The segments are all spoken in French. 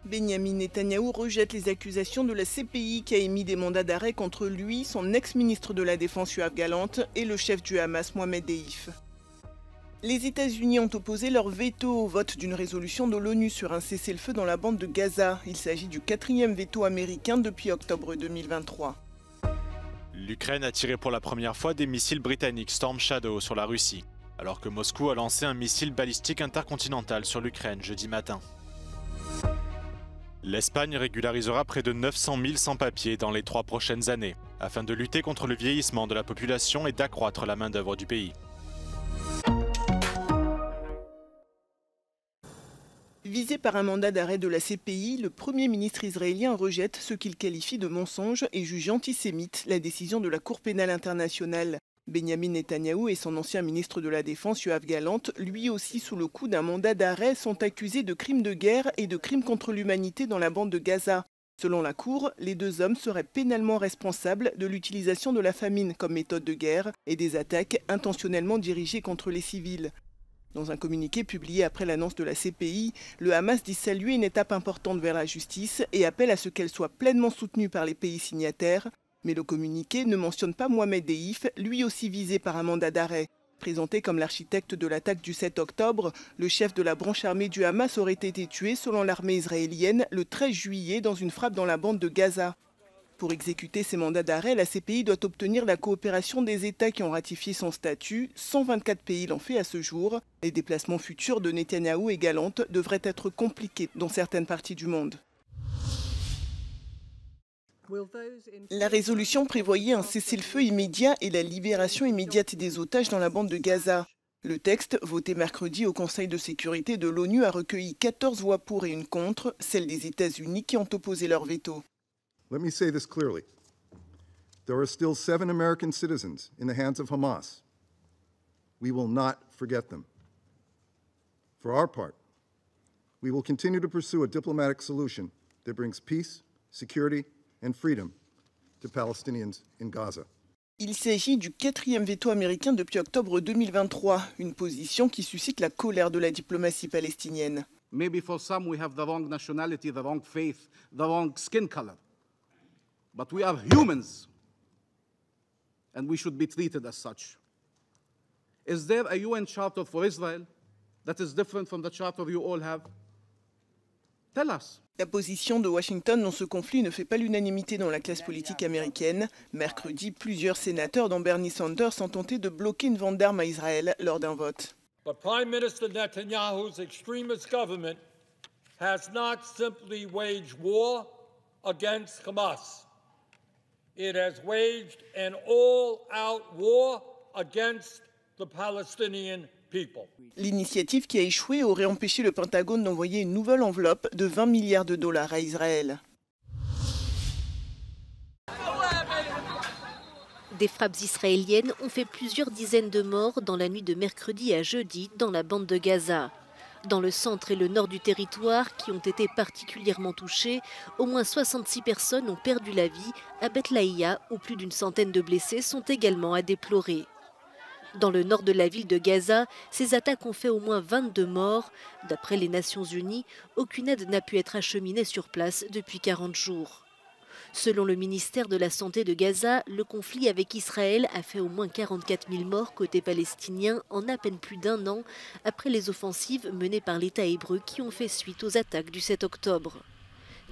Benyamin Netanyahou rejette les accusations de la CPI qui a émis des mandats d'arrêt contre lui, son ex-ministre de la Défense Yoav Gallant et le chef du Hamas Mohamed Deif. Les États-Unis ont opposé leur veto au vote d'une résolution de l'ONU sur un cessez-le-feu dans la bande de Gaza. Il s'agit du 4e veto américain depuis octobre 2023. L'Ukraine a tiré pour la première fois des missiles britanniques Storm Shadow sur la Russie, alors que Moscou a lancé un missile balistique intercontinental sur l'Ukraine jeudi matin. L'Espagne régularisera près de 900 000 sans-papiers dans les 3 prochaines années, afin de lutter contre le vieillissement de la population et d'accroître la main-d'œuvre du pays. Visé par un mandat d'arrêt de la CPI, le Premier ministre israélien rejette ce qu'il qualifie de mensonge et juge antisémite la décision de la Cour pénale internationale. Benyamin Netanyahou et son ancien ministre de la Défense Yoav Gallant, lui aussi sous le coup d'un mandat d'arrêt, sont accusés de crimes de guerre et de crimes contre l'humanité dans la bande de Gaza. Selon la Cour, les deux hommes seraient pénalement responsables de l'utilisation de la famine comme méthode de guerre et des attaques intentionnellement dirigées contre les civils. Dans un communiqué publié après l'annonce de la CPI, le Hamas dit saluer une étape importante vers la justice et appelle à ce qu'elle soit pleinement soutenue par les pays signataires. Mais le communiqué ne mentionne pas Mohamed Deif, lui aussi visé par un mandat d'arrêt. Présenté comme l'architecte de l'attaque du 7 octobre, le chef de la branche armée du Hamas aurait été tué, selon l'armée israélienne, le 13 juillet dans une frappe dans la bande de Gaza. Pour exécuter ces mandats d'arrêt, la CPI doit obtenir la coopération des États qui ont ratifié son statut. 124 pays l'ont fait à ce jour. Les déplacements futurs de Netanyahou et Gallant devraient être compliqués dans certaines parties du monde. La résolution prévoyait un cessez-le-feu immédiat et la libération immédiate des otages dans la bande de Gaza. Le texte, voté mercredi au Conseil de sécurité de l'ONU, a recueilli 14 voix pour et une contre, celles des États-Unis qui ont opposé leur veto. Let me say this clearly. There are still 7 American citizens in the hands of Hamas. We will not forget them. For our part, we will continue to pursue a diplomatic solution that brings peace, security, and freedom to Palestinians in Gaza. Il s'agit du 4e veto américain depuis octobre 2023, une position qui suscite la colère de la diplomatie palestinienne. Maybe for some we have the wrong nationality, the wrong faith, the wrong skin color. But we are humans, and we should be treated as such. Is there a UN charter for Israel that is different from the charter you all have? Tell us. La position de Washington dans ce conflit ne fait pas l'unanimité dans la classe politique américaine. Mercredi, plusieurs sénateurs, dont Bernie Sanders, ont tenté de bloquer une vente d'armes à Israël lors d'un vote. But Prime Minister Netanyahu's extremist government has not simply waged war against Hamas. It has waged an all-out war against the Palestinian people. L'initiative qui a échoué aurait empêché le Pentagone d'envoyer une nouvelle enveloppe de 20 milliards de dollars à Israël. Des frappes israéliennes ont fait plusieurs dizaines de morts dans la nuit de mercredi à jeudi dans la bande de Gaza. Dans le centre et le nord du territoire, qui ont été particulièrement touchés, au moins 66 personnes ont perdu la vie à Beth Laïa, où plus d'une centaine de blessés sont également à déplorer. Dans le nord de la ville de Gaza, ces attaques ont fait au moins 22 morts. D'après les Nations Unies, aucune aide n'a pu être acheminée sur place depuis 40 jours. Selon le ministère de la Santé de Gaza, le conflit avec Israël a fait au moins 44 000 morts côté palestinien en à peine plus d'un an après les offensives menées par l'État hébreu qui ont fait suite aux attaques du 7 octobre.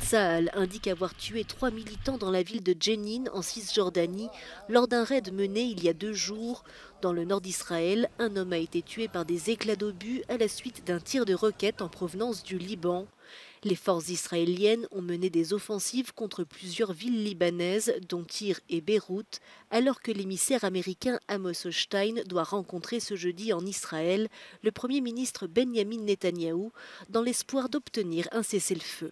Tsahal indique avoir tué 3 militants dans la ville de Jenin en Cisjordanie lors d'un raid mené il y a 2 jours. Dans le nord d'Israël, un homme a été tué par des éclats d'obus à la suite d'un tir de roquette en provenance du Liban. Les forces israéliennes ont mené des offensives contre plusieurs villes libanaises, dont Tyr et Beyrouth, alors que l'émissaire américain Amos Hochstein doit rencontrer ce jeudi en Israël le Premier ministre Benyamin Netanyahou dans l'espoir d'obtenir un cessez-le-feu.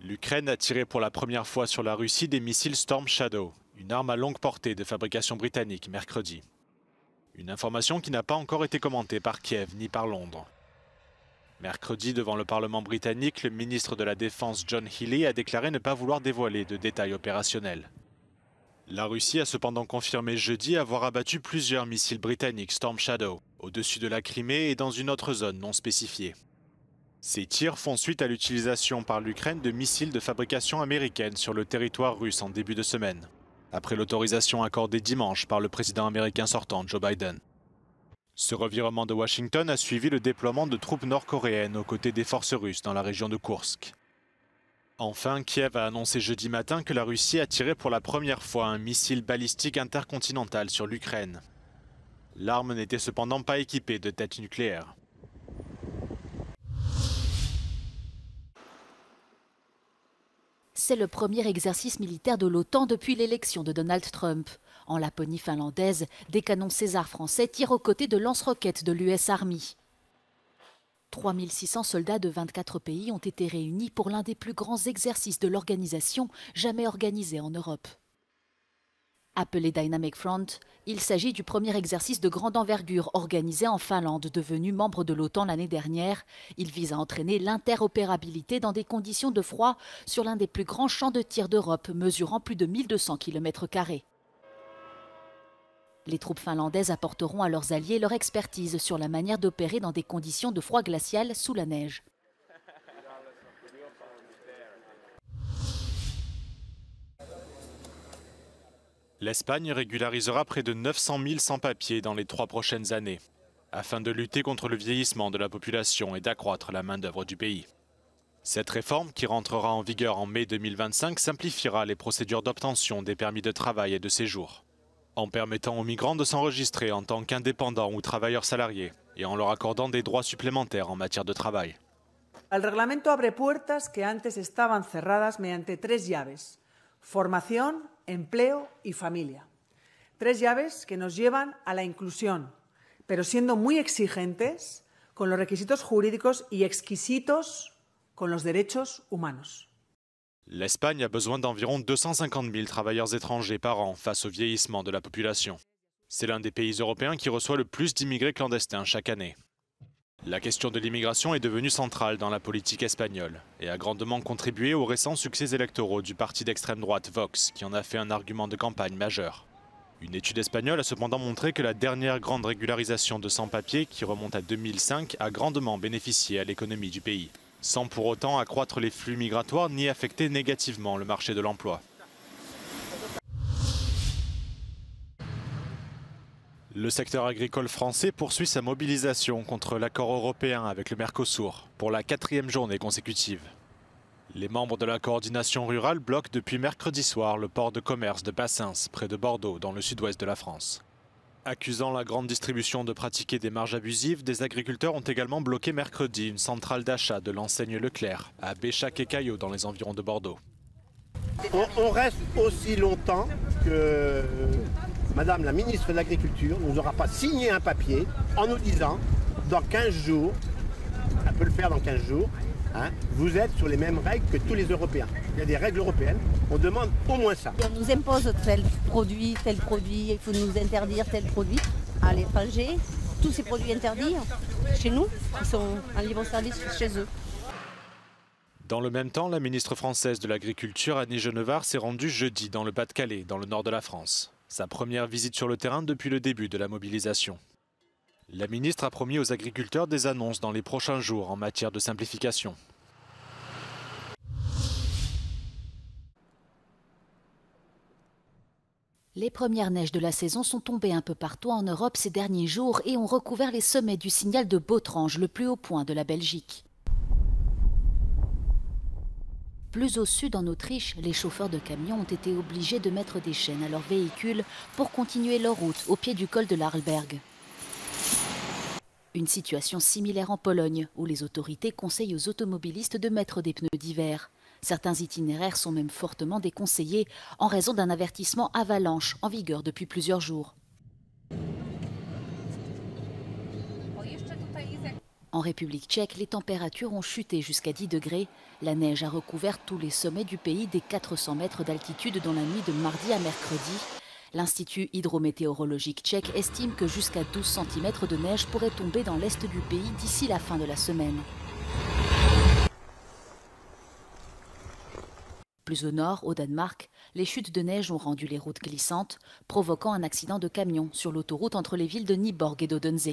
L'Ukraine a tiré pour la première fois sur la Russie des missiles Storm Shadow, une arme à longue portée de fabrication britannique, mercredi. Une information qui n'a pas encore été commentée par Kiev ni par Londres. Mercredi, devant le Parlement britannique, le ministre de la Défense John Healey a déclaré ne pas vouloir dévoiler de détails opérationnels. La Russie a cependant confirmé jeudi avoir abattu plusieurs missiles britanniques Storm Shadow au-dessus de la Crimée et dans une autre zone non spécifiée. Ces tirs font suite à l'utilisation par l'Ukraine de missiles de fabrication américaine sur le territoire russe en début de semaine, après l'autorisation accordée dimanche par le président américain sortant Joe Biden. Ce revirement de Washington a suivi le déploiement de troupes nord-coréennes aux côtés des forces russes dans la région de Koursk. Enfin, Kiev a annoncé jeudi matin que la Russie a tiré pour la première fois un missile balistique intercontinental sur l'Ukraine. L'arme n'était cependant pas équipée de têtes nucléaires. C'est le premier exercice militaire de l'OTAN depuis l'élection de Donald Trump. En Laponie finlandaise, des canons César français tirent aux côtés de lance-roquettes de l'US Army. 3600 soldats de 24 pays ont été réunis pour l'un des plus grands exercices de l'organisation jamais organisé en Europe. Appelé Dynamic Front, il s'agit du premier exercice de grande envergure organisé en Finlande, devenue membre de l'OTAN l'année dernière. Il vise à entraîner l'interopérabilité dans des conditions de froid sur l'un des plus grands champs de tir d'Europe, mesurant plus de 1200 km². Les troupes finlandaises apporteront à leurs alliés leur expertise sur la manière d'opérer dans des conditions de froid glacial sous la neige. L'Espagne régularisera près de 900 000 sans-papiers dans les 3 prochaines années, afin de lutter contre le vieillissement de la population et d'accroître la main-d'œuvre du pays. Cette réforme, qui rentrera en vigueur en mai 2025, simplifiera les procédures d'obtention des permis de travail et de séjour, en permettant aux migrants de s'enregistrer en tant qu'indépendants ou travailleurs salariés et en leur accordant des droits supplémentaires en matière de travail. El reglamento abre puertas que antes estaban cerradas mediante 3 llaves: formación, empleo y familia. 3 llaves que nos llevan a la inclusión, pero siendo muy exigentes con los requisitos jurídicos y exquisitos con los derechos humanos. L'Espagne a besoin d'environ 250 000 travailleurs étrangers par an face au vieillissement de la population. C'est l'un des pays européens qui reçoit le plus d'immigrés clandestins chaque année. La question de l'immigration est devenue centrale dans la politique espagnole et a grandement contribué aux récents succès électoraux du parti d'extrême droite Vox, qui en a fait un argument de campagne majeur. Une étude espagnole a cependant montré que la dernière grande régularisation de sans-papiers, qui remonte à 2005, a grandement bénéficié à l'économie du pays, sans pour autant accroître les flux migratoires ni affecter négativement le marché de l'emploi. Le secteur agricole français poursuit sa mobilisation contre l'accord européen avec le Mercosur pour la 4e journée consécutive. Les membres de la coordination rurale bloquent depuis mercredi soir le port de commerce de Bassins, près de Bordeaux, dans le sud-ouest de la France. Accusant la grande distribution de pratiquer des marges abusives, des agriculteurs ont également bloqué mercredi une centrale d'achat de l'enseigne Leclerc à Béchac et Caillaux, dans les environs de Bordeaux. On reste aussi longtemps que Madame la ministre de l'Agriculture ne nous aura pas signé un papier en nous disant dans 15 jours, elle peut le faire dans 15 jours, hein, vous êtes sur les mêmes règles que tous les Européens. Il y a des règles européennes, on demande au moins ça. On nous impose tel produit, il faut nous interdire tel produit. À l'étranger, tous ces produits interdits, chez nous, ils sont en libre service chez eux. Dans le même temps, la ministre française de l'Agriculture, Annie Genevard, s'est rendue jeudi dans le Pas-de-Calais, dans le nord de la France. Sa première visite sur le terrain depuis le début de la mobilisation. La ministre a promis aux agriculteurs des annonces dans les prochains jours en matière de simplification. Les premières neiges de la saison sont tombées un peu partout en Europe ces derniers jours et ont recouvert les sommets du signal de Bautrange, le plus haut point de la Belgique. Plus au sud, en Autriche, les chauffeurs de camions ont été obligés de mettre des chaînes à leurs véhicules pour continuer leur route au pied du col de l'Arlberg. Une situation similaire en Pologne, où les autorités conseillent aux automobilistes de mettre des pneus d'hiver. Certains itinéraires sont même fortement déconseillés en raison d'un avertissement avalanche en vigueur depuis plusieurs jours. En République tchèque, les températures ont chuté jusqu'à 10 degrés. La neige a recouvert tous les sommets du pays des 400 mètres d'altitude dans la nuit de mardi à mercredi. L'Institut hydrométéorologique tchèque estime que jusqu'à 12 cm de neige pourrait tomber dans l'est du pays d'ici la fin de la semaine. Plus au nord, au Danemark, les chutes de neige ont rendu les routes glissantes, provoquant un accident de camion sur l'autoroute entre les villes de Nyborg et d'Odense.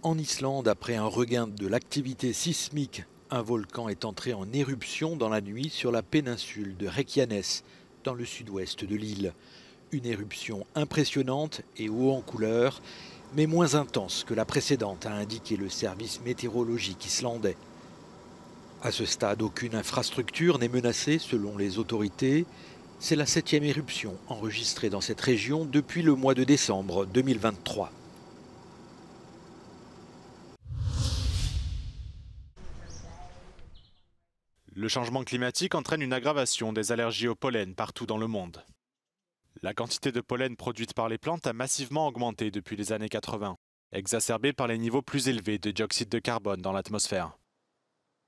En Islande, après un regain de l'activité sismique, un volcan est entré en éruption dans la nuit sur la péninsule de Reykjanes, dans le sud-ouest de l'île. Une éruption impressionnante et haut en couleur, mais moins intense que la précédente, a indiqué le service météorologique islandais. À ce stade, aucune infrastructure n'est menacée selon les autorités. C'est la 7e éruption enregistrée dans cette région depuis le mois de décembre 2023. Le changement climatique entraîne une aggravation des allergies au pollen partout dans le monde. La quantité de pollen produite par les plantes a massivement augmenté depuis les années 80, exacerbée par les niveaux plus élevés de dioxyde de carbone dans l'atmosphère.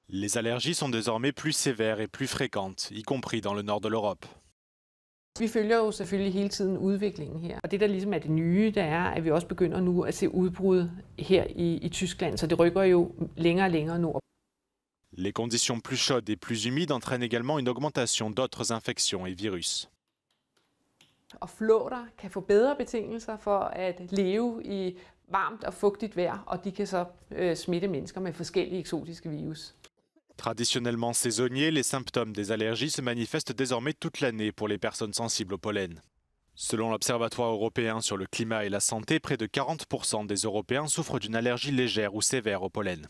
Les allergies sont désormais plus sévères et plus fréquentes, y compris dans le nord de l'Europe. Vi følger jo selvfølgelig hele tiden udviklingen her. Og det der ligesom er det nye, det er, at vi også begynder nu at se udbrud her i Tyskland, så det rykker jo længere og længere nord. Les conditions plus chaudes et plus humides entraînent également une augmentation d'autres infections et virus. Og flåter kan få bedre betingelser for at leve i varmt og fugtigt vejr, og de kan så smitte mennesker med forskellige eksotiske virus. Traditionnellement saisonniers, les symptômes des allergies se manifestent désormais toute l'année pour les personnes sensibles au pollen. Selon l'Observatoire européen sur le climat et la santé, près de 40% des Européens souffrent d'une allergie légère ou sévère au pollen.